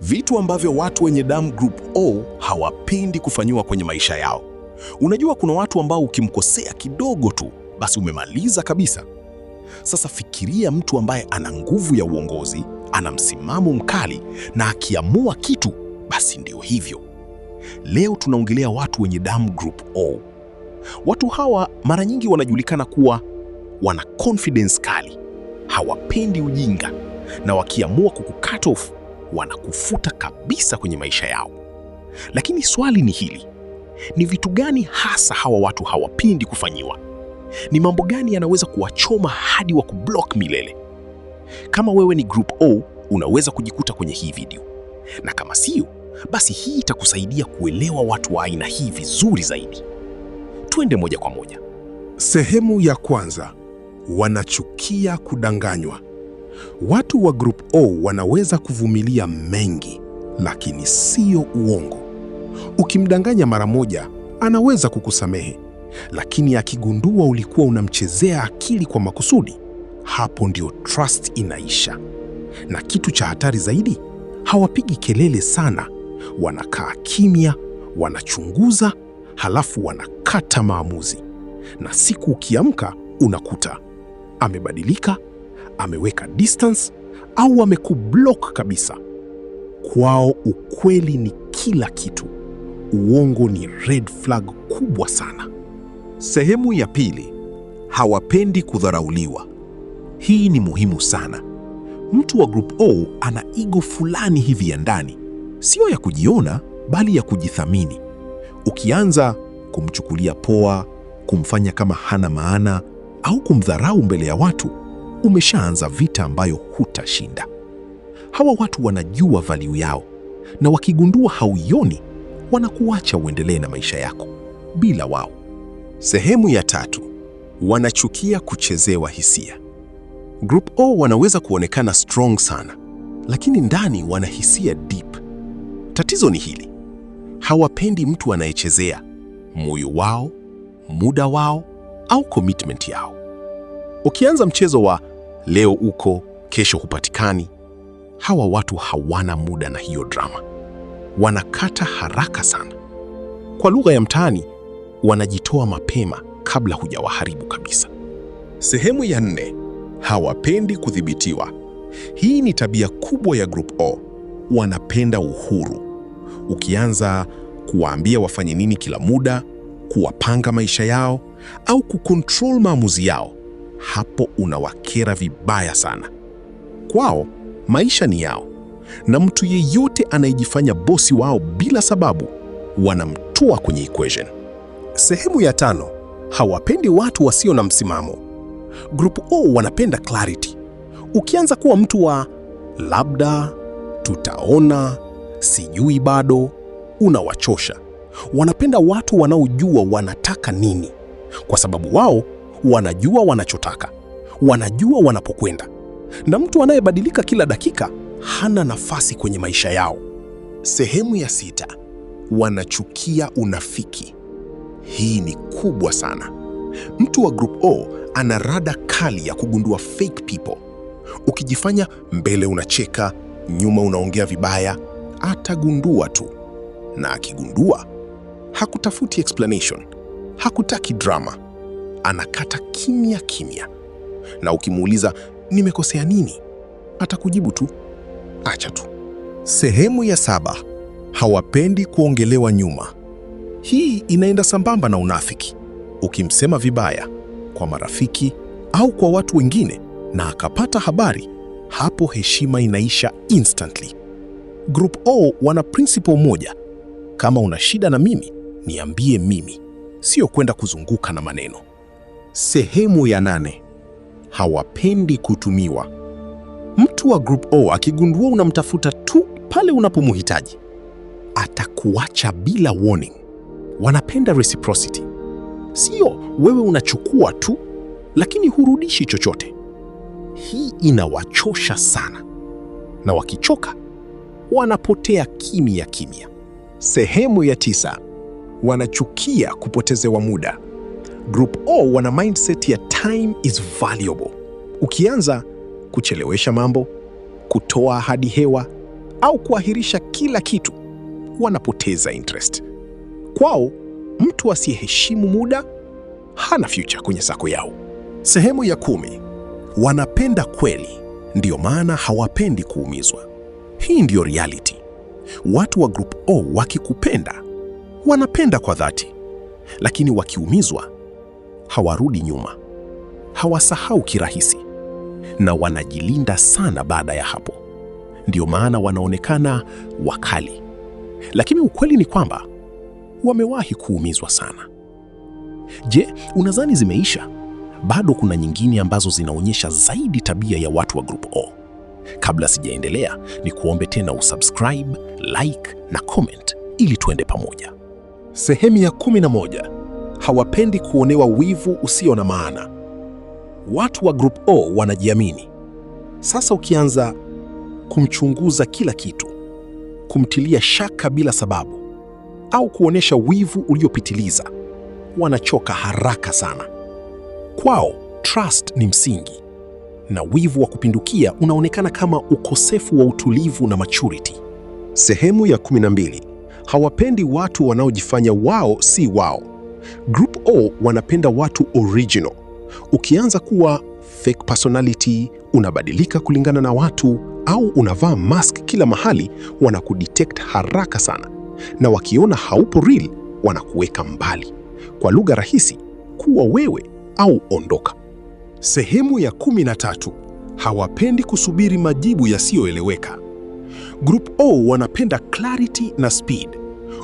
Vitu ambavyo watu wenye damu group O hawapendi kufanyiwa kwenye maisha yao. Unajua kuna watu ambao ukimkosea kidogo tu, basi umemaliza kabisa. Sasa fikiria mtu ambaye ana nguvu ya uongozi, ana msimamo mkali na akiamua kitu, basi ndio hivyo. Leo tunaongelea watu wenye damu group O. Watu hawa mara nyingi wanajulikana kuwa wana confidence kali, hawapendi ujinga, na wakiamua kukucut off, wanakufuta kabisa kwenye maisha yao. Lakini swali ni hili, ni vitu gani hasa hawa watu hawapendi kufanyiwa? Ni mambo gani yanaweza kuwachoma hadi wa kublock milele? Kama wewe ni group O, unaweza kujikuta kwenye hii video. Na kama sio, basi hii itakusaidia kuelewa watu wa aina hii vizuri zaidi. Twende moja kwa moja. Sehemu ya kwanza, wanachukia kudanganywa. Watu wa group O wanaweza kuvumilia mengi, lakini sio uongo. Ukimdanganya mara moja, anaweza kukusamehe, lakini akigundua ulikuwa unamchezea akili kwa makusudi, hapo ndio trust inaisha. Na kitu cha hatari zaidi, hawapigi kelele sana, wanakaa kimya, wanachunguza, halafu wanakata maamuzi. Na siku ukiamka unakuta amebadilika, ameweka distance au amekublock kabisa. Kwao ukweli ni kila kitu, uongo ni red flag kubwa sana. Sehemu ya pili, hawapendi kudharauliwa. Hii ni muhimu sana. Mtu wa group O ana ego fulani hivi ya ndani, sio ya kujiona, bali ya kujithamini. Ukianza kumchukulia poa, kumfanya kama hana maana, au kumdharau mbele ya watu, umeshaanza vita ambayo hutashinda. Hawa watu wanajua value yao, na wakigundua hauioni, wanakuacha uendelee na maisha yako bila wao. Sehemu ya tatu, wanachukia kuchezewa hisia. Group O wanaweza kuonekana strong sana, lakini ndani wana hisia deep. Tatizo ni hili, hawapendi mtu anayechezea moyo wao, muda wao au commitment yao. Ukianza mchezo wa leo uko, kesho hupatikani, hawa watu hawana muda na hiyo drama. Wanakata haraka sana. Kwa lugha ya mtaani, wanajitoa mapema kabla hujawaharibu kabisa. Sehemu ya nne, hawapendi kudhibitiwa. Hii ni tabia kubwa ya group O. Wanapenda uhuru. Ukianza kuwaambia wafanye nini kila muda, kuwapanga maisha yao au kukontrol maamuzi yao, hapo unawakera vibaya sana. Kwao maisha ni yao, na mtu yeyote anayejifanya bosi wao bila sababu, wanamtoa kwenye equation. Sehemu ya tano, hawapendi watu wasio na msimamo. Group O wanapenda clarity. Ukianza kuwa mtu wa labda, tutaona, sijui bado, unawachosha. Wanapenda watu wanaojua wanataka nini, kwa sababu wao wanajua wanachotaka, wanajua wanapokwenda. Na mtu anayebadilika kila dakika hana nafasi kwenye maisha yao. Sehemu ya sita, wanachukia unafiki. Hii ni kubwa sana. Mtu wa group O ana rada kali ya kugundua fake people. Ukijifanya mbele unacheka, nyuma unaongea vibaya, atagundua tu. Na akigundua, hakutafuti explanation, hakutaki drama, anakata kimya kimya. Na ukimuuliza nimekosea nini, atakujibu tu acha tu. Sehemu ya saba, hawapendi kuongelewa nyuma. Hii inaenda sambamba na unafiki. Ukimsema vibaya kwa marafiki au kwa watu wengine na akapata habari, hapo heshima inaisha instantly. Group O wana principle moja, kama una shida na mimi, niambie mimi, sio kwenda kuzunguka na maneno. Sehemu ya nane, hawapendi kutumiwa. Mtu wa group O akigundua unamtafuta tu pale unapomhitaji, atakuacha bila warning. Wanapenda reciprocity. Sio wewe unachukua tu, lakini hurudishi chochote. Hii inawachosha sana. Na wakichoka, wanapotea kimya kimya. Sehemu ya tisa, wanachukia kupotezewa muda. Group O wana mindset ya time is valuable. Ukianza kuchelewesha mambo, kutoa ahadi hewa au kuahirisha kila kitu, wanapoteza interest. Kwao, mtu asiyeheshimu muda hana future kwenye sako yao. Sehemu ya 10. Wanapenda kweli, ndio maana hawapendi kuumizwa. Hii ndio reality. Watu wa Group O wakikupenda, wanapenda kwa dhati, lakini wakiumizwa, hawarudi nyuma, hawasahau kirahisi, na wanajilinda sana baada ya hapo. Ndio maana wanaonekana wakali, lakini ukweli ni kwamba wamewahi kuumizwa sana. Je, unadhani zimeisha? Bado kuna nyingine ambazo zinaonyesha zaidi tabia ya watu wa Group O. Kabla sijaendelea, ni kuombe tena usubscribe, like na comment ili tuende pamoja. Sehemu ya 11. Hawapendi kuonewa wivu usio na maana. Watu wa Group O wanajiamini. Sasa ukianza kumchunguza kila kitu, kumtilia shaka bila sababu, au kuonesha wivu uliopitiliza, wanachoka haraka sana. Kwao, trust ni msingi, na wivu wa kupindukia unaonekana kama ukosefu wa utulivu na maturity. Sehemu ya 12. Hawapendi watu wanaojifanya wao si wao. Group O wanapenda watu original. Ukianza kuwa fake personality, unabadilika kulingana na watu, au unavaa mask kila mahali, wanakudetect haraka sana, na wakiona haupo real, wanakuweka mbali. Kwa lugha rahisi, kuwa wewe au ondoka. Sehemu ya 13. Hawapendi kusubiri majibu yasiyoeleweka. Group O wanapenda clarity na speed.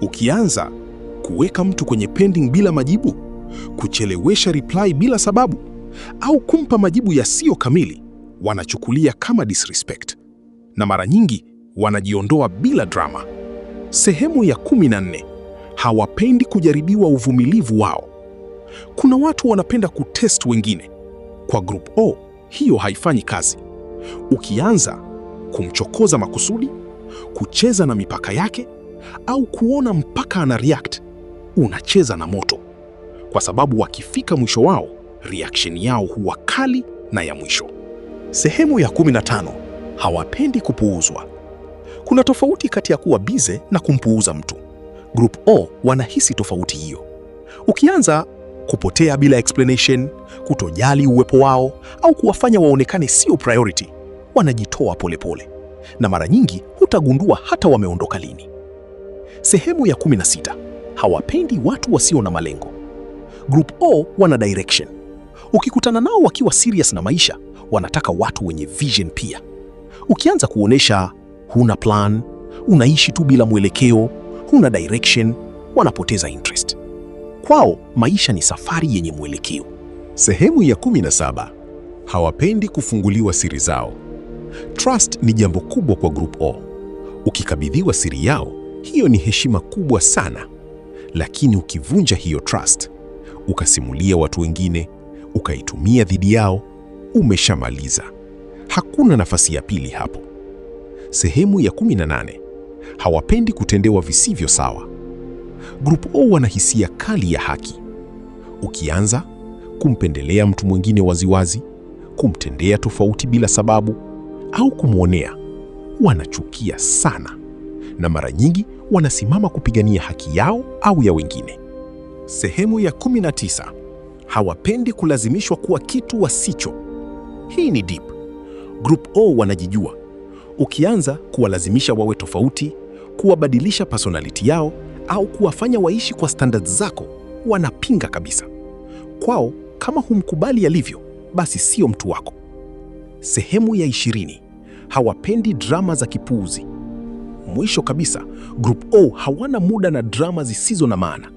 Ukianza kuweka mtu kwenye pending bila majibu, kuchelewesha reply bila sababu, au kumpa majibu yasiyo kamili, wanachukulia kama disrespect, na mara nyingi wanajiondoa bila drama. Sehemu ya 14. Hawapendi kujaribiwa uvumilivu wao. Kuna watu wanapenda kutest wengine. Kwa Group O, hiyo haifanyi kazi. Ukianza kumchokoza makusudi, kucheza na mipaka yake, au kuona mpaka ana react, unacheza na moto. Kwa sababu wakifika mwisho wao, reaction yao huwa kali na ya mwisho. Sehemu ya 15. Hawapendi kupuuzwa. Kuna tofauti kati ya kuwa bize na kumpuuza mtu. Group O wanahisi tofauti hiyo. Ukianza kupotea bila explanation, kutojali uwepo wao, au kuwafanya waonekane sio priority, wanajitoa polepole, na mara nyingi hutagundua hata wameondoka lini. Sehemu ya 16. Hawapendi watu wasio na malengo. Group O wana direction. Ukikutana nao wakiwa serious na maisha, wanataka watu wenye vision pia. Ukianza kuonesha huna plan, unaishi tu bila mwelekeo, huna direction, wanapoteza interest. Kwao, maisha ni safari yenye mwelekeo. Sehemu ya 17. Hawapendi kufunguliwa siri zao. Trust ni jambo kubwa kwa Group O. Ukikabidhiwa siri yao, hiyo ni heshima kubwa sana. Lakini ukivunja hiyo trust, ukasimulia watu wengine, ukaitumia dhidi yao, umeshamaliza. Hakuna nafasi ya pili hapo. Sehemu ya 18. Hawapendi kutendewa visivyo sawa. Group O wana hisia kali ya haki. Ukianza kumpendelea mtu mwingine waziwazi, kumtendea tofauti bila sababu, au kumwonea, wanachukia sana, na mara nyingi wanasimama kupigania haki yao au ya wengine. Sehemu ya 19. Hawapendi kulazimishwa kuwa kitu wasicho. Hii ni deep. Group O wanajijua. Ukianza kuwalazimisha wawe tofauti, kuwabadilisha personality yao, au kuwafanya waishi kwa standards zako, wanapinga kabisa. Kwao, kama humkubali alivyo, basi sio mtu wako. Sehemu ya 20. Hawapendi drama za kipuuzi. Mwisho kabisa, Group O hawana muda na drama zisizo na maana.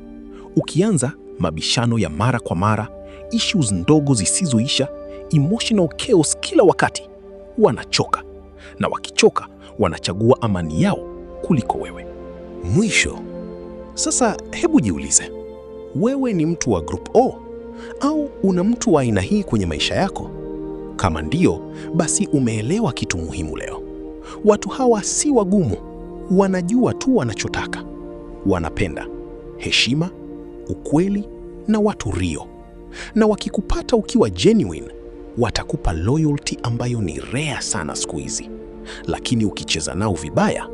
Ukianza mabishano ya mara kwa mara, issues ndogo zisizoisha, emotional chaos kila wakati, wanachoka. Na wakichoka, wanachagua amani yao kuliko wewe. Mwisho. Sasa hebu jiulize, wewe ni mtu wa Group O au una mtu wa aina hii kwenye maisha yako? Kama ndio, basi umeelewa kitu muhimu leo. Watu hawa si wagumu, wanajua tu wanachotaka. Wanapenda heshima, ukweli na watu rio. Na wakikupata ukiwa genuine, watakupa loyalty ambayo ni rare sana siku hizi. lakini ukicheza nao vibaya,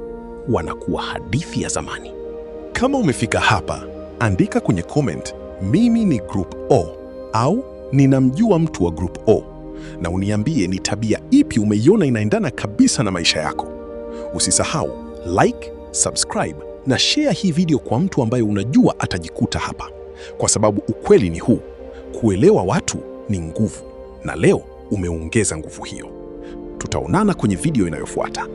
wanakuwa hadithi ya zamani. Kama umefika hapa, andika kwenye comment, mimi ni Group O au ninamjua mtu wa Group O, na uniambie ni tabia ipi umeiona inaendana kabisa na maisha yako. Usisahau like, subscribe na share hii video kwa mtu ambaye unajua atajikuta hapa, kwa sababu ukweli ni huu: kuelewa watu ni nguvu, na leo umeongeza nguvu hiyo. Tutaonana kwenye video inayofuata.